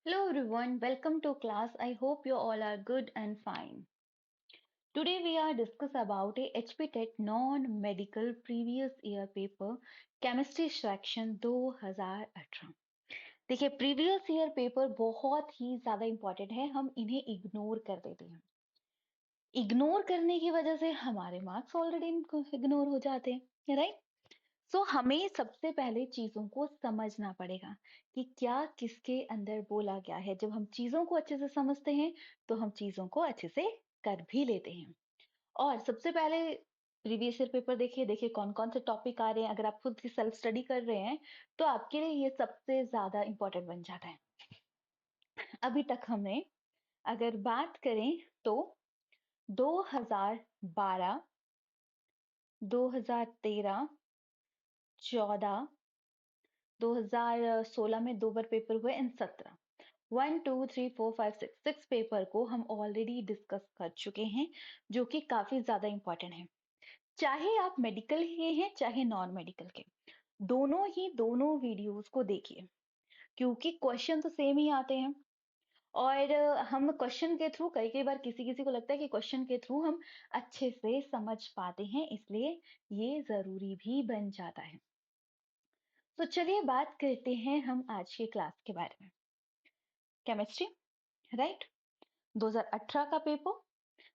Hello everyone, welcome to class. I hope you all are good and fine. Today we are discuss about a HP TET non-medical previous year paper chemistry section 2018। देखिए previous year paper बहुत ही ज्यादा important है, हम इन्हें ignore कर देते हैं। Ignore करने की वजह से हमारे मार्क्स ऑलरेडी इग्नोर हो जाते हैं, राइट? सो हमें सबसे पहले चीजों को समझना पड़ेगा कि क्या किसके अंदर बोला गया है। जब हम चीजों को अच्छे से समझते हैं तो हम चीजों को अच्छे से कर भी लेते हैं। और सबसे पहले प्रीवियस ईयर पेपर देखिए, देखिए कौन कौन से टॉपिक आ रहे हैं। अगर आप खुद की सेल्फ स्टडी कर रहे हैं तो आपके लिए ये सबसे ज्यादा इंपॉर्टेंट बन जाता है। अभी तक हमने अगर बात करें तो 2012, 2013, 14, 2016 में 2 बार पेपर हुए एंड 17, 1 2 3 4 5 6 पेपर को हम ऑलरेडी डिस्कस कर चुके हैं, जो कि काफी ज्यादा इंपॉर्टेंट है। चाहे आप मेडिकल के हैं चाहे नॉन मेडिकल के, दोनों वीडियोस को देखिए, क्योंकि क्वेश्चन तो सेम ही आते हैं। और हम क्वेश्चन के थ्रू कई कई बार किसी किसी को लगता है कि क्वेश्चन के थ्रू हम अच्छे से समझ पाते हैं, इसलिए ये जरूरी भी बन जाता है। तो चलिए बात करते हैं हम आज के क्लास के बारे में। Chemistry, right? 2018 का पेपर।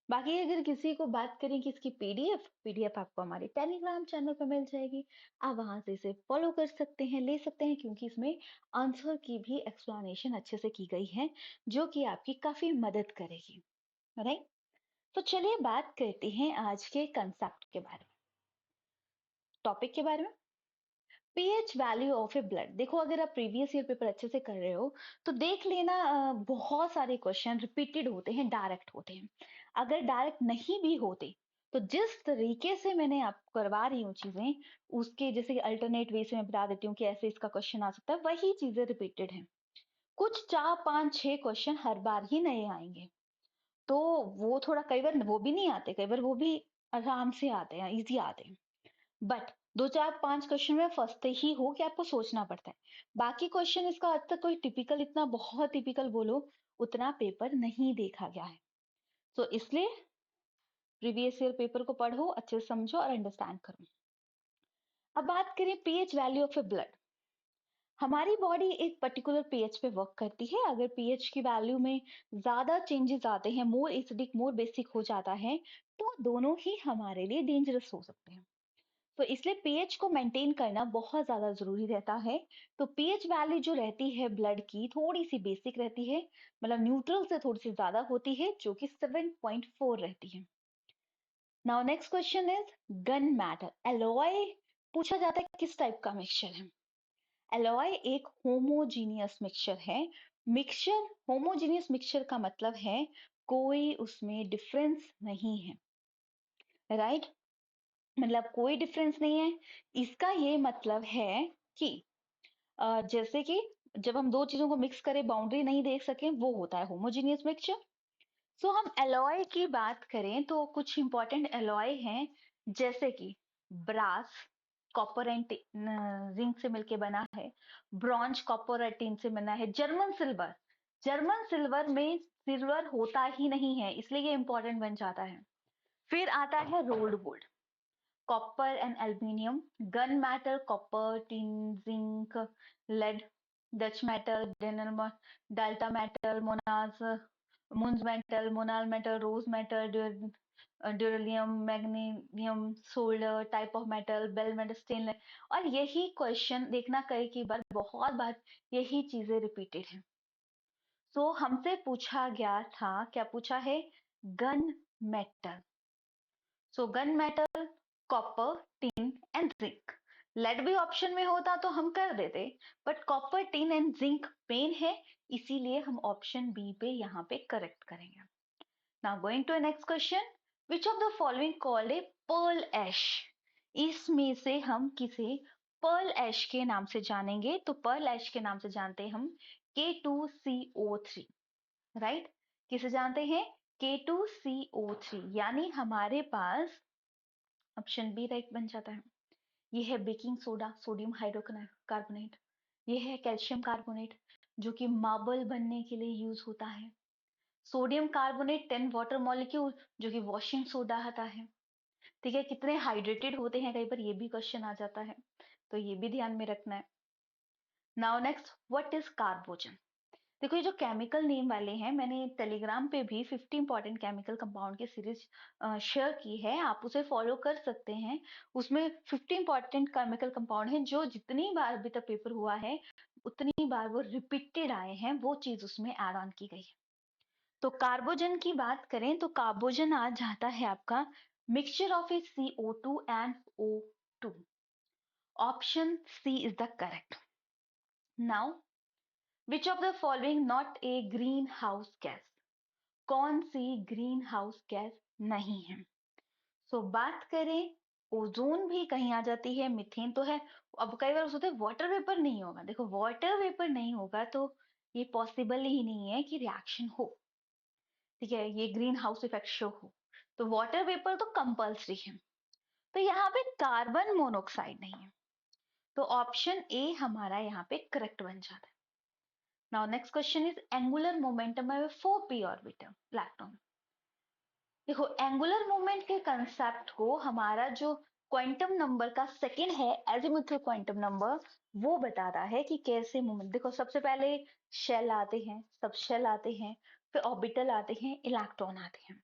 बाकी अगर किसी को बात करें कि इसकी पीडीएफ आपको हमारे टेलीग्राम चैनल पर मिल जाएगी। आप वहां से इसे फॉलो कर सकते हैं, ले सकते हैं, क्योंकि इसमें आंसर की भी एक्सप्लेनेशन अच्छे से की गई है, जो कि आपकी काफी मदद करेगी, राइट? तो चलिए बात करते हैं आज के कंसेप्ट के बारे में, टॉपिक के बारे में। PH value of A blood. देखो, अगर आप प्रीवियस ईयर पेपर अच्छे से कर रहे हो तो देख लेना, बहुत सारे क्वेश्चन रिपीटेड होते हैं, डायरेक्ट होते हैं। अगर डायरेक्ट नहीं भी होते तो जिस तरीके से मैंने आपको करवा रही हूँ चीजें, उसके जैसे अल्टरनेट वे से मैं बता देती हूँ कि ऐसे इसका क्वेश्चन आ सकता है, वही चीजें रिपीटेड हैं। कुछ 4 5 6 क्वेश्चन हर बार ही नए आएंगे, तो वो थोड़ा कई बार वो भी नहीं आते, कई बार वो भी आराम से आते हैं, इजी आते हैं। बट 2 4 5 क्वेश्चन में फंसते ही हो कि आपको सोचना पड़ता है। बाकी क्वेश्चन इसका आज तक कोई टिपिकल, इतना बहुत टिपिकल बोलो उतना पेपर नहीं देखा गया है। तो इसलिए प्रीवियस ईयर पेपर को पढ़ो, अच्छे से समझो और अंडरस्टैंड करो। अब बात करें pH value of A blood. हमारी बॉडी एक पर्टिकुलर पीएच पे वर्क करती है। अगर पीएच की वैल्यू में ज्यादा चेंजेस आते हैं, मोर एसिडिक मोर बेसिक हो जाता है, तो दोनों ही हमारे लिए डेंजरस हो सकते हैं। तो इसलिए पीएच को मेंटेन करना बहुत ज्यादा जरूरी रहता है। तो पीएच वैल्यू जो रहती है ब्लड की, थोड़ी सी बेसिक रहती है, मतलब न्यूट्रल से थोड़ी सी ज्यादा होती है, जो कि 7.4 रहती है। Now next question is gun matter alloy. पूछा जाता है किस टाइप का मिक्सचर है। एलॉय एक होमोजीनियस मिक्सचर है। मिक्सचर, होमोजीनियस मिक्सचर का मतलब है कोई उसमें डिफरेंस नहीं है, राइट? मतलब कोई डिफरेंस नहीं है। इसका ये मतलब है कि जैसे कि जब हम दो चीजों को मिक्स करें, बाउंड्री नहीं देख सके, वो होता है होमोजीनियस मिक्सचर। सो हम एलॉय की बात करें तो कुछ इंपॉर्टेंट एलॉय हैं, जैसे कि ब्रास, कॉपर एंड जिंक से मिलके बना है। ब्रॉन्ज कॉपर और टिन से बना है। जर्मन सिल्वर, जर्मन सिल्वर में सिल्वर होता ही नहीं है, इसलिए ये इंपॉर्टेंट बन जाता है। फिर आता है rolled gold, copper and aluminium, gunmetal, copper, tin, zinc, lead, Dutch metal, delta metal, monas, Munz metal, monal metal, rose metal, duralumin, magnesium, solder type of metal, bell metal, stainless. और यही question देखना कई बार, बहुत बार यही चीजें repeated है। सो हमसे पूछा गया था, क्या पूछा है? Gun metal. So gun metal, copper, tin and zinc. Lead भी ऑप्शन में होता तो हम कर देते, but copper, tin and zinc पेन है, इसीलिए हम ऑप्शन बी पे यहाँ पे करेक्ट करेंगे। Now going to next question, which of the following called a pearl ash. इसमें से हम किसे पर्ल ऐश के नाम से जानेंगे? तो पर्ल ऐश के नाम से जानते हैं हम K2CO3, राइट? किसे जानते हैं? K2CO3, यानी हमारे पास ऑप्शन बी राइट बन जाता है। ये है बेकिंग सोडा, सोडियम हाइड्रोकार्बोनेट। ये है कैल्शियम कार्बोनेट, जो कि मार्बल बनने के लिए यूज होता है। सोडियम कार्बोनेट 10 वाटर मॉलिक्यूल जो कि वॉशिंग सोडा आता है। ठीक है, कितने हाइड्रेटेड होते हैं, कई बार ये भी क्वेश्चन आ जाता है, तो ये भी ध्यान में रखना है। Now next, what is carbogen? देखो ये जो केमिकल नेम वाले हैं, मैंने टेलीग्राम पे भी 50 इंपॉर्टेंट केमिकल कंपाउंड की सीरीज शेयर की है, आप उसे फॉलो कर सकते हैं। उसमें 50 इंपॉर्टेंट केमिकल कंपाउंड हैं जो जितनी बार अभी तक पेपर हुआ है उतनी बार वो रिपीटेड आए हैं, वो चीज उसमें एड ऑन की गई है। तो कार्बोजन की बात करें तो कार्बोजन आ जाता है आपका mixture of a CO2 and O2। Option C is the correct. Now which of the following not a greenhouse gas? कौन सी ग्रीन हाउस गैस नहीं है? सो बात करें, ओजोन भी कहीं आ जाती है, मीथेन तो है। अब कई बार सोचते हैं वाटर वेपर नहीं होगा, देखो वाटर वेपर नहीं होगा तो ये पॉसिबल ही नहीं है कि रिएक्शन हो, ठीक है, ये ग्रीन हाउस इफेक्ट शो हो। तो वाटर वेपर तो कंपल्सरी है। तो यहाँ पे कार्बन मोनोऑक्साइड नहीं है, तो ऑप्शन ए हमारा यहाँ पे करेक्ट बन जाता है। Now next question is angular momentum है 4p ऑर्बिटल इलेक्ट्रॉन। देखो एंगुलर मोमेंट के कंसेप्ट को हमारा जो क्वांटम नंबर का सेकंड है एजिमुथल क्वांटम नंबर, वो बताता है कि कैसे मोमेंट। देखो सबसे पहले शेल आते हैं, सब शेल आते हैं, फिर ऑर्बिटल आते हैं, इलेक्ट्रॉन आते हैं।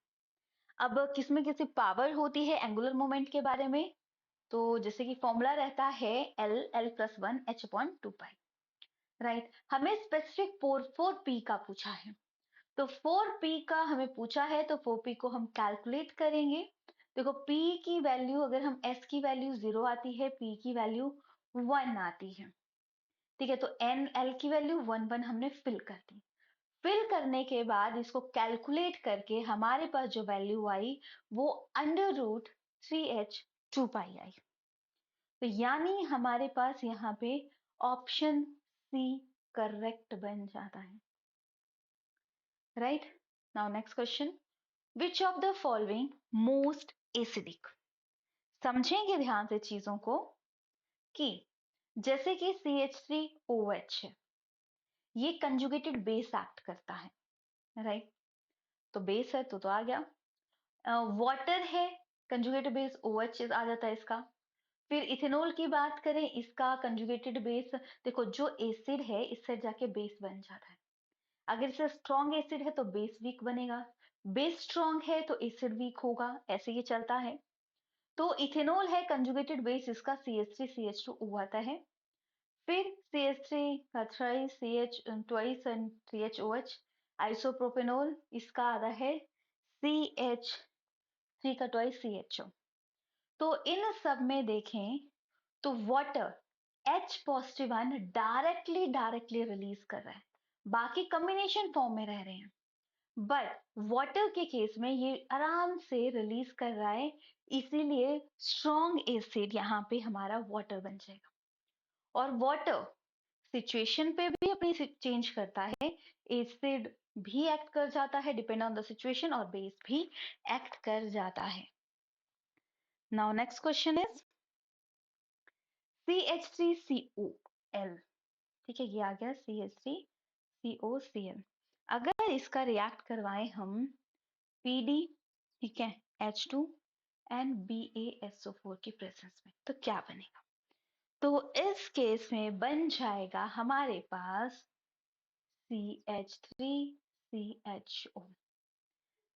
अब किसमें किसी पावर होती है एंगुलर मोमेंट के बारे में, तो जैसे कि फॉर्मूला रहता है L+1 h/2π, राइट। हमें स्पेसिफिक 4p का पूछा है, तो 4p का हमें पूछा है तो 4p को हम कैलकुलेट करेंगे। देखो p की वैल्यू, अगर हम s की वैल्यू 0 आती है, p की वैल्यू 1 आती है, ठीक है, तो n l की वैल्यू 1 हमने फिल कर दी। फिल करने के बाद इसको कैलकुलेट करके हमारे पास जो वैल्यू आई वो √3h/2π आई। तो यानी हमारे पास यहाँ पे ऑप्शन सी करेक्ट बन जाता है, right. Now next question, which of the following most acidic? समझेंगे ध्यान से चीजों को, कि जैसे कि CH3OH है, ये कंजुगेटेड बेस एक्ट करता है, राइट। तो बेस है तो आ गया। वाटर है, कंजुगेटेड बेस OH आ जाता है इसका। फिर इथेनॉल की बात करें, इसका कंजुगेटेड बेस, देखो जो एसिड है इससे जाके बेस बन जाता है। अगर इसे स्ट्रॉन्ग एसिड है तो बेस वीक बनेगा, बेस स्ट्रॉन्ग है तो एसिड वीक होगा, ऐसे ये चलता है। तो इथेनॉल है कंजुगेटेड बेस, इसका CH3CH2O आता है। फिर CH3 का thrice CH twice and CHOH। Isopropanol, इसका आता है CH3 का ट्वाइस CHO। तो इन सब में देखें तो water H positive ion directly release कर रहा है, बाकी कॉम्बिनेशन फॉर्म में रह रहे हैं, बट वाटर के केस में ये आराम से रिलीज कर रहा है, इसीलिए स्ट्रॉन्ग एसिड यहाँ पे हमारा वाटर बन जाएगा। और वाटर सिचुएशन पे भी अपनी चेंज करता है, एसिड भी एक्ट कर जाता है डिपेंड ऑन द सिचुएशन, और बेस भी एक्ट कर जाता है। Now next question is CH3COL, ठीक है, ये आ गया CH3COCl। अगर इसका रिएक्ट करवाएं हम PD, ठीक है, H2 एंड BaSO4 की प्रेजेंस में, तो क्या बनेगा? तो इस केस में बन जाएगा हमारे पास CH3CHO,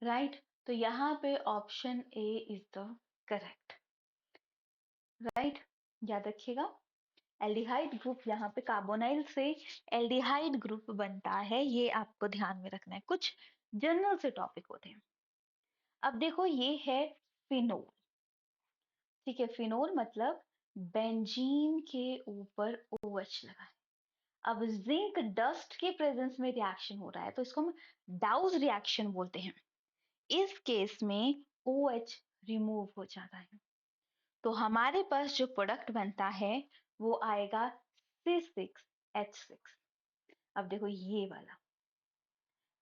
राइट। तो यहाँ पे option A is the correct, right. याद रखिएगा, एल्डिहाइड ग्रुप, यहाँ पे कार्बोनाइल से एल्डिहाइड ग्रुप बनता है, ये आपको ध्यान में रखना है, कुछ जनरल से टॉपिक होते हैं। अब देखो ये है फिनोल, ठीक है, फिनोल मतलब बेंजीन के ऊपर OH लगा है। अब जिंक डस्ट के प्रेजेंस में रिएक्शन हो रहा है तो इसको हम डाउज रिएक्शन बोलते हैं। इस केस में OH रिमूव हो जाता है, तो हमारे पास जो प्रोडक्ट बनता है वो आएगा C6H6। अब देखो ये वाला,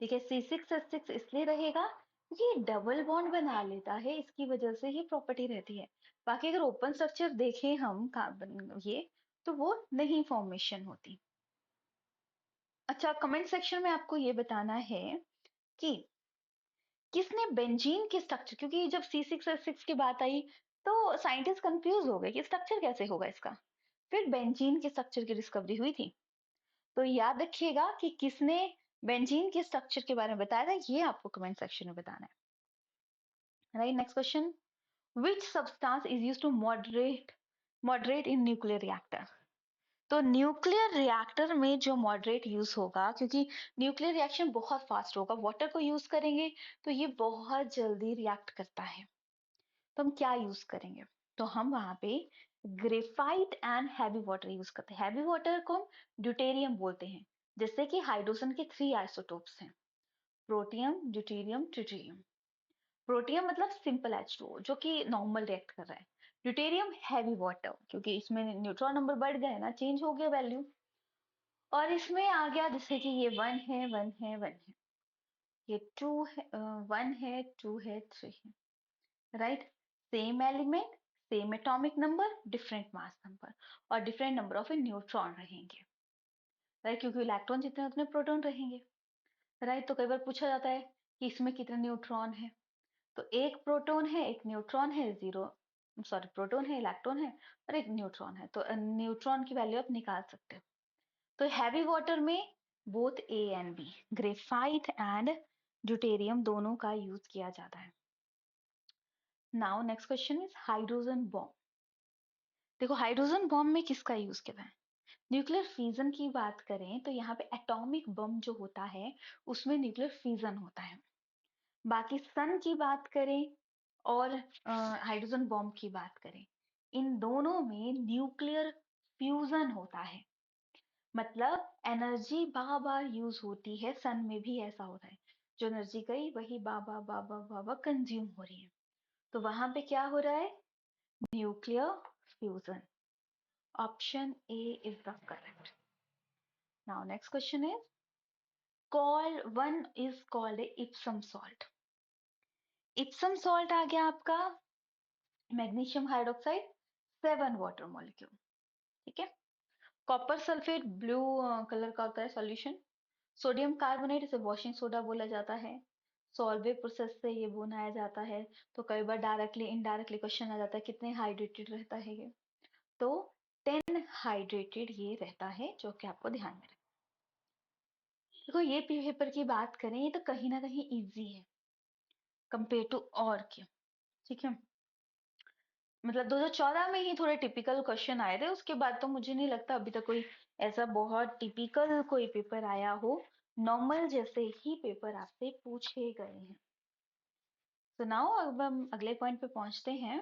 ठीक है, C6H6 इसलिए रहेगा, ये डबल बॉन्ड बना लेता है, इसकी वजह से ये प्रॉपर्टी रहती है। बाकी अगर ओपन स्ट्रक्चर देखें हम कार्बन ये, तो वो नहीं फॉर्मेशन होती। अच्छा, कमेंट सेक्शन में आपको ये बताना है कि किसने बेंजीन के स्ट्रक्चर, क्योंकि जब C6H6 की बात आई तो साइंटिस्ट कंफ्यूज हो गए कि स्ट्रक्चर कैसे होगा इसका। फिर बेंजीन के स्ट्रक्चर की डिस्कवरी हुई थी। तो याद रखिएगा कि किसने बेंजीन के स्ट्रक्चर के बारे में बताया था, ये आपको कमेंट सेक्शन में बताना है। Right, next question, which substance is used to moderate in nuclear reactor. तो न्यूक्लियर रिएक्टर में जो मॉडरेट यूज होगा, क्योंकि न्यूक्लियर रिएक्शन बहुत फास्ट होगा, वाटर को यूज करेंगे तो ये बहुत जल्दी रिएक्ट करता है। तो हम क्या यूज करेंगे, तो हम वहां पे graphite and heavy water use करते हैं। हैवी वाटर को हम ड्यूटेरियम बोलते हैं, जैसे कि हाइड्रोजन के 3 आइसोटोप्स हैं, प्रोटियम, ड्यूटेरियम, ट्रिटियम। प्रोटियम मतलब सिंपल H2O जो कि नॉर्मल रिएक्ट कर रहा है। ड्यूटेरियम हैवी वाटर, क्योंकि इसमें न्यूट्रॉन नंबर बढ़ गए ना, चेंज हो गया वैल्यू, और इसमें आ गया जैसे कि ये 1 है, 1 है, 1 है, ये 2 है, 1 है, 2 है, 3 है। Right, same element, same atomic number, different mass number और डिफरेंट नंबर ऑफ न्यूट्रॉन रहेंगे। राइट, क्योंकि इलेक्ट्रॉन जितने उतने प्रोटॉन रहेंगे। राइट, तो कई बार पूछा जाता है कि इसमें कितने न्यूट्रॉन है, तो एक प्रोटॉन है, एक न्यूट्रॉन है, जीरो, सॉरी, प्रोटॉन है, इलेक्ट्रॉन है और एक न्यूट्रॉन है, तो न्यूट्रॉन की वैल्यू आप निकाल सकते हो। तो हैवी वाटर में both A and B, graphite and deuterium दोनों का यूज किया जाता है। Now next question is hydrogen bomb. देखो, हाइड्रोजन बॉम्ब में किसका यूज किया है। न्यूक्लियर फिजन की बात करें तो यहाँ पे एटॉमिक बम जो होता है उसमें न्यूक्लियर फिजन होता है। बाकी सन की बात करें और हाइड्रोजन बॉम्ब की बात करें, इन दोनों में न्यूक्लियर फ्यूजन होता है, मतलब एनर्जी बार बार यूज होती है। सन में भी ऐसा होता है, जो एनर्जी गई वही बाबा बाबा बाबा कंज्यूम हो रही है। तो वहां पे क्या हो रहा है, nuclear fusion. Option A is the correct. Now next question is called, one is called a Epsom salt. Epsom salt आ गया आपका मैग्नीशियम हाइड्रोक्साइड 7 वाटर मॉलिक्यूल। ठीक है, कॉपर सल्फेट ब्लू कलर का होता है सॉल्यूशन। सोडियम कार्बोनेट, इसे washing soda बोला जाता है। सॉल्वे प्रोसेस से ये बनाया जाता है। तो कई बार डायरेक्टली इनडायरेक्टली क्वेश्चन आ जाता है कितने हाइड्रेटेड रहता है ये, तो 10 हाइड्रेटेड ये रहता है, जो कि आपको ध्यान में रखना। देखो, ये पेपर की बात करें ये तो कहीं ना कहीं इजी है कंपेयर टू और के। ठीक है, मतलब 2014 में ही थोड़े टिपिकल क्वेश्चन आए थे, उसके बाद तो मुझे नहीं लगता अभी तक कोई ऐसा बहुत टिपिकल कोई पेपर आया हो। नॉर्मल जैसे ही पेपर आपसे पूछे गए हैं। तो नाउ अब हम अगले पॉइंट पे पहुंचते हैं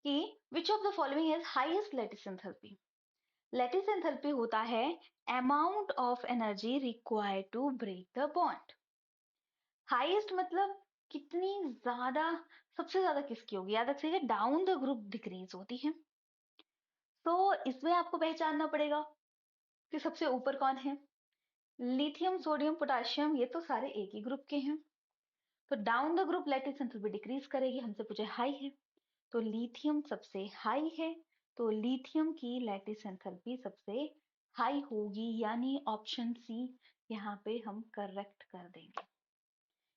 कि which of the following is highest lattice enthalpy. Lattice enthalpy होता है amount of energy required to break the bond. Highest मतलब कितनी ज्यादा, सबसे ज्यादा किसकी होगी, याद रखिएगा डाउन द ग्रुप डिक्रीज होती है। तो इसमें आपको पहचानना पड़ेगा कि सबसे ऊपर कौन है। लिथियम, सोडियम, पोटेशियम, ये तो सारे एक ही ग्रुप के हैं। तो down the group lattice enthalpy decrease करेगी, हमसे पूछे हाई है तो लिथियम सबसे हाई है, तो लिथियम की लैटिस एंथैल्पी सबसे हाई होगी, यानी ऑप्शन सी यहाँ पे हम करेक्ट कर देंगे।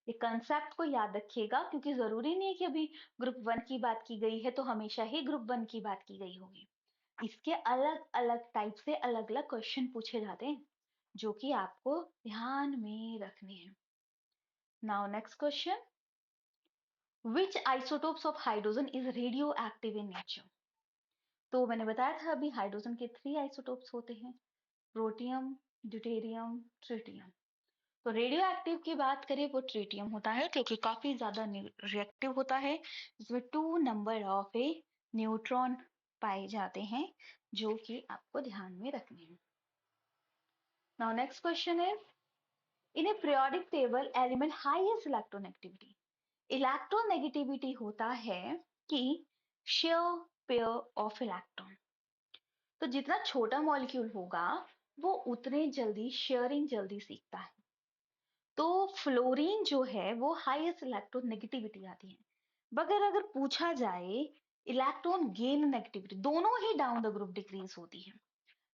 ये कंसेप्ट को याद रखिएगा, क्योंकि जरूरी नहीं है कि अभी ग्रुप 1 की बात की गई है तो हमेशा ही ग्रुप 1 की बात की गई होगी। इसके अलग अलग टाइप से अलग अलग क्वेश्चन पूछे जाते हैं, जो कि आपको ध्यान में रखने हैं। Now next question, which isotopes of hydrogen is radio active in nature. तो मैंने बताया था अभी हाइड्रोजन के 3 आइसोटोप्स होते हैं, प्रोटियम, ड्यूटेरियम, ट्रिटियम। तो रेडियो एक्टिव की बात करें वो ट्रिटियम होता है, क्योंकि काफी ज्यादा रिएक्टिव होता है, जिसमें 2 नंबर ऑफ ए न्यूट्रॉन पाए जाते हैं, जो कि आपको ध्यान में रखने हैं। Now next question is in A periodic table element highest electronegativity. Electronegativity होता है कि शेयर पेयर ऑफ इलेक्ट्रॉन। तो जितना छोटा मॉलिक्यूल होगा वो उतने जल्दी शेयरिंग जल्दी सीखता है। तो फ्लोरीन जो है वो हाईएस्ट इलेक्ट्रॉन नेगेटिविटी आती है। मगर अगर पूछा जाए इलेक्ट्रॉन गेन नेगेटिविटी, दोनों ही डाउन द ग्रुप डिक्रीज होती है।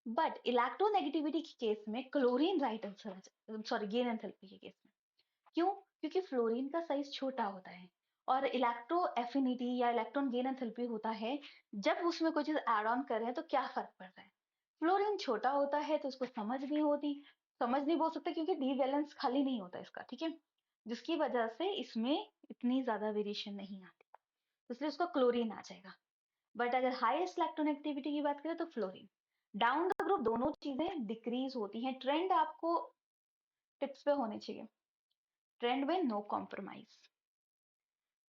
बट इलेक्ट्रोनेगेटिविटी के केस में chlorine right answer, sorry gain enthalpy के केस में। क्यों? क्योंकि फ्लोरीन का साइज छोटा होता है और इलेक्ट्रो एफिनिटी या इलेक्ट्रॉन गेन एंथैल्पी होता है जब उसमें कोई चीज ऐड ऑन कर रहे हैं तो क्या फर्क पड़ रहा है। फ्लोरीन छोटा होता है तो उसको समझ नहीं होती, समझ नहीं बोल सकते क्योंकि डी वैलेंस खाली नहीं होता इसका, ठीक है, जिसकी वजह से इसमें इतनी ज्यादा वेरिएशन नहीं आती, तो इसलिए उसका क्लोरीन आ जाएगा। बट अगर हाईएस्ट इलेक्ट्रोनेगेटिविटी की बात करें तो फ्लोरीन। डाउन द ग्रुप दोनों चीजें डिक्रीज होती हैं, ट्रेंड आपको टिप्स पे होने चाहिए, ट्रेंड में no compromise.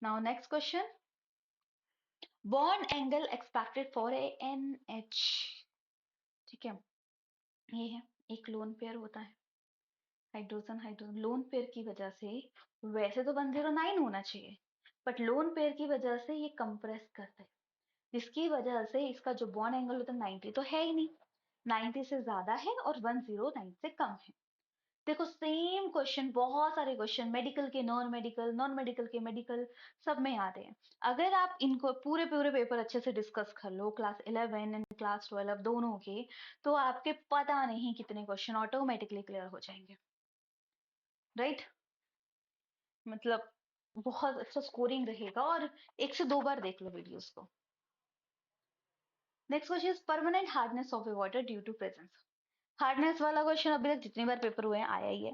Now next question, bond angle expected for a NH, ठीक है, ये है एक लोन पेयर होता है, हाइड्रोजन हाइड्रोजन लोन पेयर की वजह से वैसे तो 109 होना चाहिए, बट लोन पेयर की वजह से ये कंप्रेस करता है, जिसकी वजह से इसका जो बॉन्ड एंगल होता है 90 तो है ही नहीं, 90 से ज्यादा है और 109 से कम है। देखो सेम क्वेश्चन, बहुत सारे क्वेश्चन मेडिकल के नॉन मेडिकल, नॉन मेडिकल के मेडिकल, सब में आते हैं। अगर आप इनको पूरे पूरे पेपर अच्छे से डिस्कस कर लो, क्लास 11 एंड क्लास 12 दोनों के, तो आपके पता नहीं कितने क्वेश्चन ऑटोमेटिकली क्लियर हो जाएंगे, राइट? मतलब बहुत अच्छा स्कोरिंग रहेगा और एक से दो बार देख लो वीडियोस को। Next question is permanent hardness of a water due to presence. Hardness वाला क्वेश्चन अभी तक जितनी बार पेपर हुए हैं आया ही है,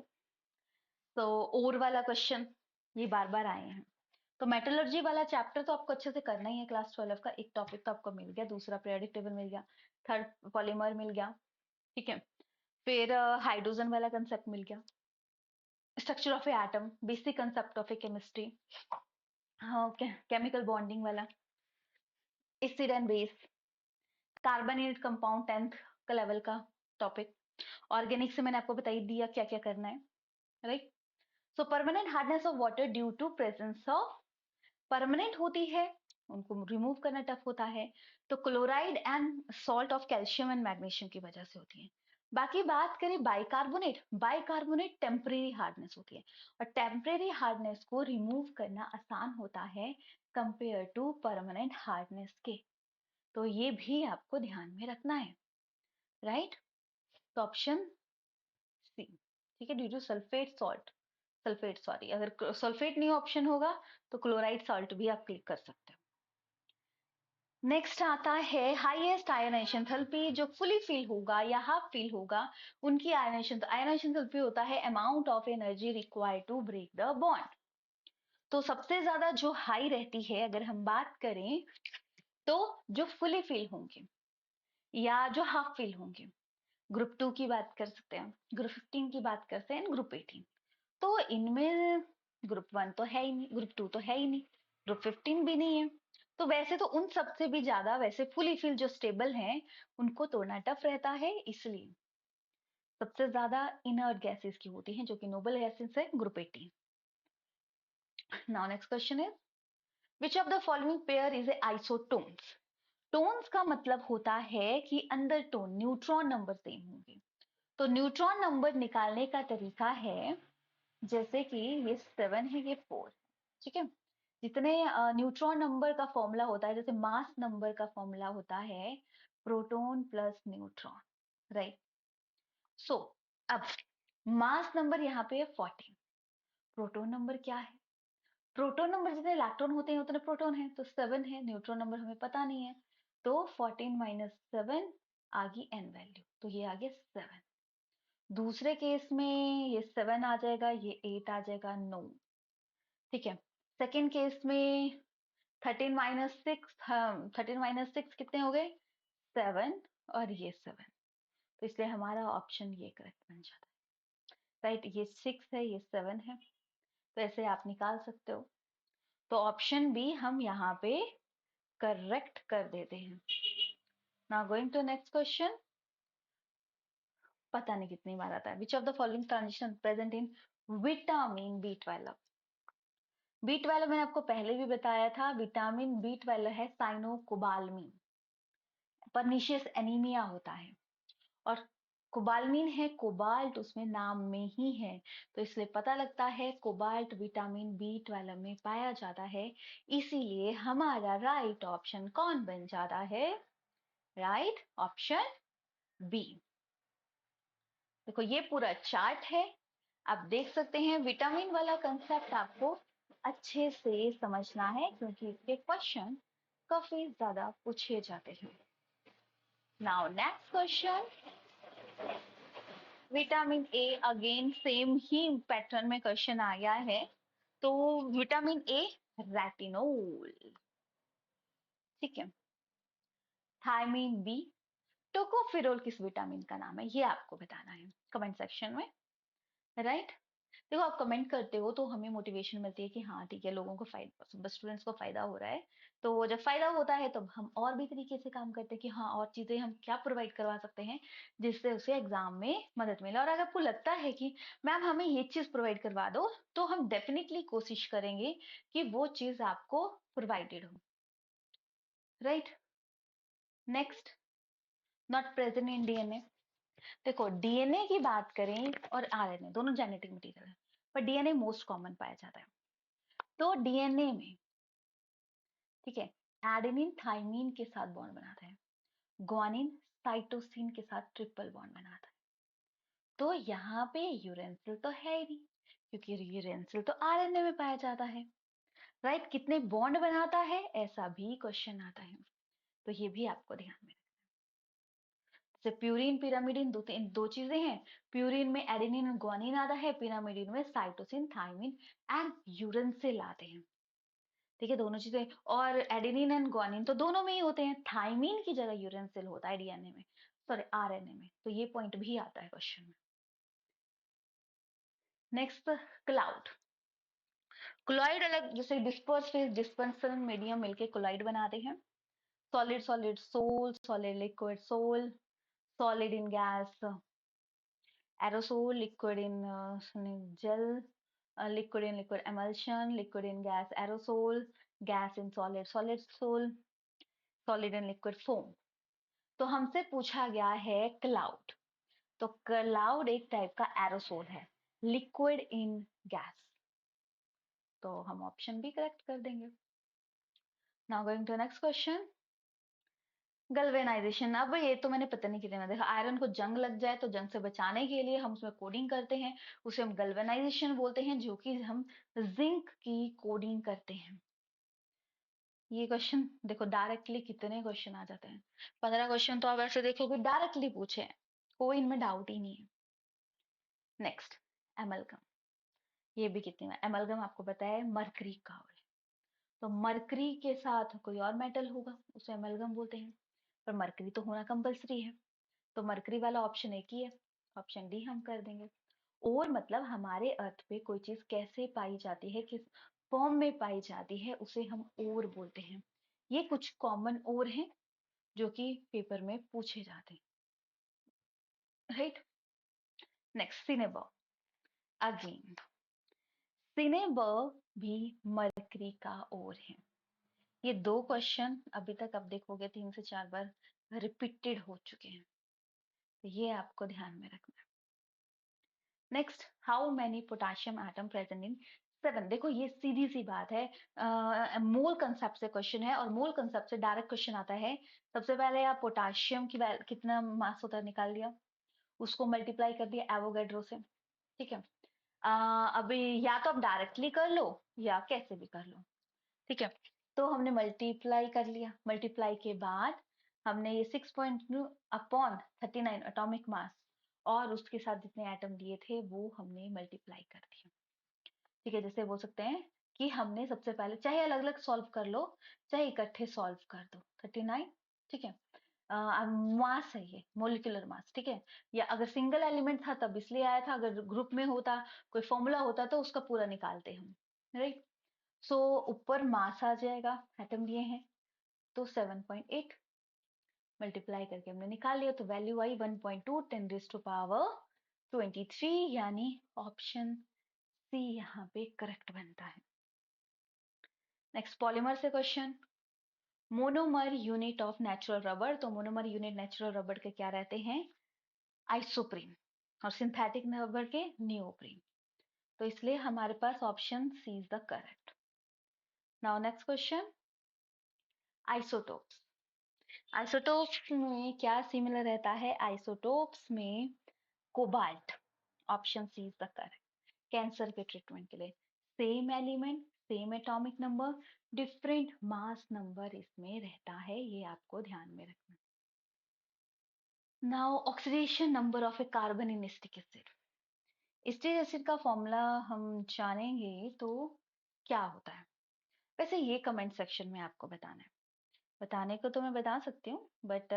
तो और वाला क्वेश्चन ये बार बार आए हैं। तो मेटलर्जी वाला चैप्टर तो आपको अच्छे से करना ही है, क्लास 12 का एक टॉपिक तो आपको मिल गया, दूसरा पीरियोडिक टेबल मिल गया, थर्ड पॉलीमर मिल गया, ठीक है, फिर हाइड्रोजन वाला कंसेप्ट मिल गया, structure of A atom, basic concept of A chemistry, हाँ केमिकल बॉन्डिंग वाला, acid and base, carbonate compound 10th का लेवल का टॉपिक, ऑर्गेनिक से मैंने आपको बता ही दिया क्या क्या करना है, right? So permanent hardness of water due to presence of, permanent होती है उनको रिमूव करना टफ होता है, तो chloride and salt of calcium and magnesium की वजह से होती है। बाकी बात करें बाइकार्बोनेट, बाइकार्बोनेट टेम्परेरी हार्डनेस होती है और टेम्परेरी हार्डनेस को रिमूव करना आसान होता है कंपेयर टू परमानेंट हार्डनेस के, तो ये भी आपको ध्यान में रखना है, राइट? तो ऑप्शन सी, ठीक है, due to sulphate salt, sulphate sorry, अगर सल्फेट नहीं ऑप्शन होगा तो क्लोराइड सॉल्ट भी आप क्लिक कर सकते हो। नेक्स्ट आता है हाईएस्ट आयनाइजेशन एंथैल्पी, जो फुली फिल होगा या हाफ फिल होगा उनकी आयनाइजेशन, तो आयनाइजेशन एंथैल्पी होता है amount of energy required to break the bond. तो सबसे ज्यादा जो हाई रहती है अगर हम बात करें तो जो फुली फिल होंगे या जो हाफ फिल होंगे, ग्रुप 2 की बात कर सकते हैं, ग्रुप 15 की बात करते हैं, ग्रुप 18, तो इनमें ग्रुप 1 तो है ही नहीं, ग्रुप 2 तो है ही नहीं, ग्रुप 15 भी नहीं है, तो वैसे तो उन सबसे भी ज्यादा वैसे फुली फिल जो स्टेबल हैं उनको तोड़ना टफ रहता है, इसलिए सबसे ज्यादा इनर्ट गैसेस की होती हैं जो कि नोबल गैसेस है, group 18। Now next question is which of the following pair is a isotones. Tones का मतलब होता है कि अंदर टोन न्यूट्रॉन नंबर सेम होंगे, तो न्यूट्रॉन नंबर निकालने का तरीका है जैसे कि ये 7 है, ये 4, ठीक है, जितने न्यूट्रॉन नंबर का फॉर्मूला होता है, जैसे मास नंबर का फॉर्मूला होता है प्रोटॉन प्लस न्यूट्रॉन, राइट? सो अब मास नंबर यहाँ पे है 14, प्रोटॉन नंबर क्या है, प्रोटॉन नंबर जितने इलेक्ट्रॉन होते हैं उतने प्रोटॉन है, तो 7 है, न्यूट्रॉन नंबर हमें पता नहीं है, तो 14 माइनस 7 आ गई n वैल्यू, तो ये आ गया 7। दूसरे केस में ये 7 आ जाएगा, ये 8 आ जाएगा, 9, ठीक है। सेकेंड केस में 13 - 6, 13 - 6 कितने हो गए, 7, और ये 7, तो इसलिए हमारा ऑप्शन ये करेक्ट बन जाता है, राइट? ये 6 है, ये 7 है, तो ऐसे आप निकाल सकते हो, तो ऑप्शन बी हम यहाँ पे करेक्ट कर देते हैं। Now going to next question, पता नहीं कितनी बार आता है, which of the following transition present in vitamin B12। B12 मैंने आपको पहले भी बताया था, विटामिन B12 है साइनोकोबालमिन, परनीशियस एनीमिया होता है, और कोबालमिन है कोबाल्ट उसमें नाम में ही है, तो इसलिए पता लगता है कोबाल्ट विटामिन B12 में पाया जाता है, इसीलिए हमारा राइट ऑप्शन कौन बन जाता है, राइट ऑप्शन बी। देखो ये पूरा चार्ट है, आप देख सकते हैं। विटामिन वाला कंसेप्ट आपको अच्छे से समझना है क्योंकि इसके क्वेश्चन काफी ज्यादा पूछे जाते हैं। Now next question, vitamin A, again same he pattern में क्वेश्चन आया है। तो विटामिन ए रेटिनोल, ठीक है। थायमिन बी, टोकोफेरोल किस विटामिन का नाम है, ये आपको बताना है कमेंट सेक्शन में, राइट। देखो आप कमेंट करते हो तो हमें मोटिवेशन मिलती है कि हाँ ठीक है, लोगों को फायदा, स्टूडेंट्स को फायदा हो रहा है। तो जब फायदा होता है तब हम और भी तरीके से काम करते हैं कि हाँ और चीजें हम क्या प्रोवाइड करवा सकते हैं जिससे उसे एग्जाम में मदद मिले। और अगर आपको लगता है कि मैम हमें ये चीज प्रोवाइड करवा दो, तो हम डेफिनेटली कोशिश करेंगे कि वो चीज आपको प्रोवाइडेड हो, right. Next, not present in DNA. देखो डीएनए की बात करें और आरएनए दोनों जेनेटिक मटेरियल है, पर डीएनए मोस्ट कॉमन पाया जाता है। तो डीएनए में, ठीक है, एडेनिन थाइमीन के साथ बॉन्ड बनाता है, ग्वानिन साइटोसिन के साथ ट्रिपल बॉन्ड बनाता है। तो यहाँ पे यूरेसिल तो है ही नहीं, क्योंकि यूरेसिल तो आरएनए में पाया जाता है, राइट। कितने बॉन्ड बनाता है ऐसा भी क्वेश्चन आता है, तो ये भी आपको ध्यान में। जैसे प्यूरिन पिरामिडिन दो चीजें हैं। प्यूरिन में एडेनिन और ग्वानिन आता है, पिरामिडिन में साइटोसिन थाइमिन एंड यूरेसिल आते हैं, ठीक है, दोनों चीजें। और एडेनिन एंड ग्वानिन तो दोनों में ही होते हैं, थाइमिन की जगह यूरेसिल होता है डीएनए में, सॉरी आरएनए में, तो ये पॉइंट भी आता है क्वेश्चन में। Next, cloud. क्लोराइड अलग, जैसे डिस्पर्स फेज डिस्पर्सन मीडियम मिलके क्लोराइड बनाते हैं। Solid solid sol, solid liquid sol, solid in gas aerosol, liquid in gel, liquid in liquid emulsion, liquid in gas aerosol, gas in solid solid sol, solid in liquid foam। तो हमसे पूछा गया है cloud, तो cloud एक type का aerosol है, liquid in gas, तो हम ऑप्शन भी करेक्ट कर देंगे। Now going to next question, galvanization. अब ये तो मैंने पता नहीं कितने में देखा, आयरन को जंग लग जाए तो जंग से बचाने के लिए हम उसमें कोडिंग करते हैं, उसे हम गल्वेनाइजेशन बोलते हैं, जो कि हम जिंक की कोडिंग करते हैं। ये क्वेश्चन देखो डायरेक्टली कितने क्वेश्चन आ जाते हैं, 15 क्वेश्चन तो आप ऐसे देखोगे डायरेक्टली पूछे हैं, कोई इनमें डाउट ही नहीं है। Next, amalgam. ये भी कितनी बार, एमलगम आपको पता है मरकरी का है, तो मरकरी के साथ कोई और मेटल होगा उसे एमलगम बोलते हैं, पर मरकरी तो होना कंपलसरी है, तो मरकरी वाला ऑप्शन एक ही है, ऑप्शन डी हम कर देंगे। और मतलब हमारे अर्थ पे कोई चीज कैसे पाई जाती है, किस फॉर्म में पाई जाती है, उसे हम और बोलते हैं। ये कुछ कॉमन और हैं जो कि पेपर में पूछे जाते हैं, right. Next, cinnabar. Again cinnabar भी मरकरी का और है। ये दो क्वेश्चन अभी तक आप देखोगे 3 से 4 बार रिपीटेड हो चुके हैं, तो ये आपको ध्यान में रखना है। Next, how many potassium atom present in 7। देखो ये सीधी सी बात है, मोल कंसेप्ट से क्वेश्चन है, और मोल कंसेप्ट से डायरेक्ट क्वेश्चन आता है। सबसे पहले आप पोटाशियम की कितना मास होता है निकाल लिया, उसको मल्टीप्लाई कर दिया एवोगैड्रो से, ठीक है। अभी या तो आप डायरेक्टली कर लो या कैसे भी कर लो, ठीक है। तो हमने मल्टीप्लाई कर लिया, मल्टीप्लाई के बाद हमने ये 6 अपॉन 39 एटॉमिक मास और उसके साथ जितने एटम दिए थे वो हमने मल्टीप्लाई कर दिया, ठीक है। जैसे बोल सकते हैं कि हमने सबसे पहले, चाहे अलग अलग सॉल्व कर लो चाहे इकट्ठे सॉल्व कर दो, 39, ठीक है। मास है ये, मोलिकुलर मास, ठीक है। या अगर सिंगल एलिमेंट था तब इसलिए आया था, अगर ग्रुप में होता, कोई फॉर्मूला होता तो उसका पूरा निकालते हम, राइट। सो ऊपर मास आ जाएगा, एटम दिए हैं, तो 7.8 मल्टीप्लाई करके हमने निकाल लिया, तो वैल्यू आई 1.2 10⁻23, यानी ऑप्शन सी यहाँ पे करेक्ट बनता है। नेक्स्ट, पॉलीमर से question, monomer unit of natural rubber. तो मोनोमर यूनिट नेचुरल रबर के क्या रहते हैं, आइसोप्रीन, और सिंथेटिक रबर के नियोप्रीन, तो इसलिए हमारे पास option C is the correct. Now next question, isotopes. Isotopes में क्या सिमिलर रहता है? आइसोटोप्स में cobalt, option C is the correct. Cancer के ट्रीटमेंट के लिए same element, same atomic number, different mass number इसमें रहता है, ये आपको ध्यान में रखना। Now oxidation number of a carbon in acetic acid. Acetic acid का फॉर्मूला हम जानेंगे तो क्या होता है? वैसे ये कमेंट सेक्शन में आपको बताना है। बताने को तो मैं बता सकती हूँ, बट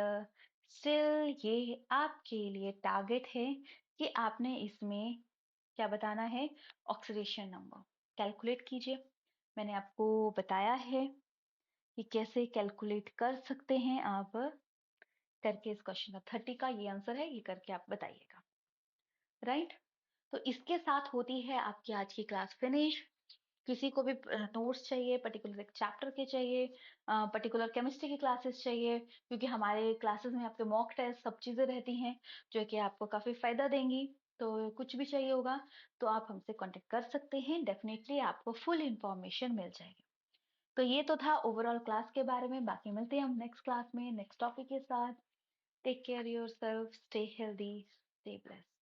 स्टिल ये आपके लिए टारगेट है कि आपने इसमें क्या बताना है? ऑक्सीडेशन नंबर कैलकुलेट कीजिए। मैंने आपको बताया है कि कैसे कैलकुलेट कर सकते हैं आप करके। इस क्वेश्चन का 30 का ये आंसर है, ये करके आप बताइएगा। राइट, तो इसके साथ होती है आपकी आज की क्लास फिनिश। किसी को भी नोट्स चाहिए, पर्टिकुलर एक चैप्टर के चाहिए, पर्टिकुलर केमिस्ट्री की क्लासेस चाहिए, क्योंकि हमारे क्लासेस में आपके मॉक टेस्ट सब चीजें रहती हैं जो कि आपको काफी फायदा देंगी। तो कुछ भी चाहिए होगा तो आप हमसे कांटेक्ट कर सकते हैं, डेफिनेटली आपको फुल इंफॉर्मेशन मिल जाएगी। तो ये तो था ओवरऑल क्लास के बारे में। बाकी मिलते हैं हम नेक्स्ट क्लास में नेक्स्ट टॉपिक के साथ। Take care yourself, stay healthy, stay blessed.